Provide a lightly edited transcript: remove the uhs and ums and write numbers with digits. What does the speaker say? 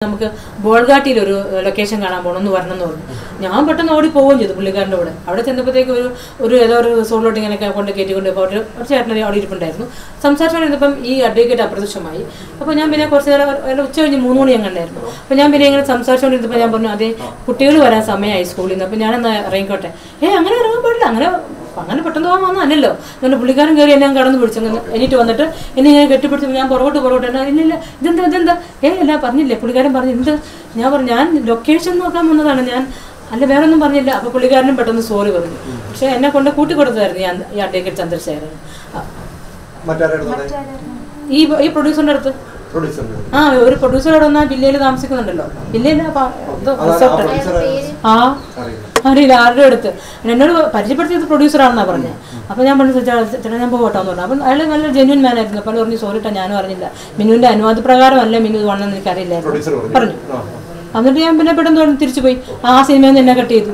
നമുക്ക് ബോൾഗാട്ടിയിൽ ഒരു ലൊക്കേഷൻ കാണാൻ പോകണമെന്ന് പറഞ്ഞെന്ന് പറഞ്ഞു. ഞാൻ പെട്ടെന്ന് ഓടി പോവുകയും ചെയ്തു പുള്ളിക്കാരൻ്റെ കൂടെ. അവിടെ ചെന്നപ്പോഴത്തേക്ക് ഏതോ ഒരു റിസോർട്ടിലോട്ട് ഇങ്ങനെയൊക്കെ കൊണ്ട് കയറ്റിക്കൊണ്ട് ഇപ്പോൾ ഒരു ചേട്ടനൊരു അവിടെ ഇരിപ്പുണ്ടായിരുന്നു. സംസാരിച്ചുകൊണ്ടിരുന്നപ്പം ഈ അഡ്വക്കേറ്റ് അപ്രത്യക്ഷമായി. അപ്പോൾ ഞാൻ പിന്നെ കുറച്ച് നേരം ഉച്ച കഴിഞ്ഞ് 3 മണി ഞാൻ കണ്ടായിരുന്നു. അപ്പോൾ ഞാൻ പിന്നെ ഇങ്ങനെ സംസാരിച്ചുകൊണ്ടിരുന്നപ്പോൾ ഞാൻ പറഞ്ഞു, അതെ കുട്ടികൾ വരാൻ സമയമായി സ്കൂളിൽ നിന്ന്, അപ്പോൾ ഞാനെന്നാ ഇറങ്ങിക്കോട്ടെ. അങ്ങനെ ഇറങ്ങാൻ പാടില്ല, അങ്ങനെ പെട്ടെന്ന് പോകാൻ വന്നല്ലോ. എന്നിട്ട് പുള്ളിക്കാരൻ കയറി എന്നെ കടന്നു പിടിച്ചു. എന്നിട്ട് വന്നിട്ട് എന്നെ ഞാൻ കെട്ടിപ്പിടിച്ചു. ഞാൻ പുറകോട്ട് ഇല്ലില്ല ഇതെന്താ അല്ല പറഞ്ഞില്ലേ പുള്ളിക്കാരൻ പറഞ്ഞു എന്ത്. ഞാൻ പറഞ്ഞു ഞാൻ ലൊക്കേഷൻ നോക്കാൻ വന്നതാണ്, ഞാൻ അല്ല വേറെ ഒന്നും പറഞ്ഞില്ല. അപ്പോൾ പുള്ളിക്കാരനും പെട്ടെന്ന് സോറി പറഞ്ഞു. പക്ഷെ എന്നെ കൊണ്ട് കൂട്ടിക്കൊടുത്തായിരുന്നു ഞാൻ ഈ അഡ്വക്കേറ്റ് ചന്ദ്രശേഖരൻ. ഈ പ്രൊഡ്യൂസറിന്റെ അടുത്ത് ഒരു പ്രൊഡ്യൂസറോട് വന്നാൽ ജില്ലയിൽ താമസിക്കുന്നുണ്ടല്ലോ, ജില്ലയിൽ അറിയില്ല ആരുടെ അടുത്ത് എന്നോട് പരിചയപ്പെടുത്തിയത് പ്രൊഡ്യൂസറാണെന്നാ പറഞ്ഞത്. അപ്പോൾ ഞാൻ പറഞ്ഞു ചേട്ടാ ഞാൻ പോകട്ടാന്ന് പറഞ്ഞു. അപ്പം അയാൾ നല്ല ജെന്യൂൻ മാൻ ആയിരുന്നു. അപ്പോൾ പറഞ്ഞു സോറിട്ടാ ഞാനും അറിഞ്ഞില്ല, മിനുവിൻ്റെ അനുവാദപ്രകാരമല്ല മിനു ഇത് വന്നെന്ന് എനിക്കറിയില്ലായിരുന്നു പറഞ്ഞു. എന്നിട്ട് ഞാൻ പിന്നെ പെട്ടെന്ന് തിരിച്ചു പോയി. ആ സിനിമയിൽ നിന്ന് എന്നെ കട്ട് ചെയ്തു.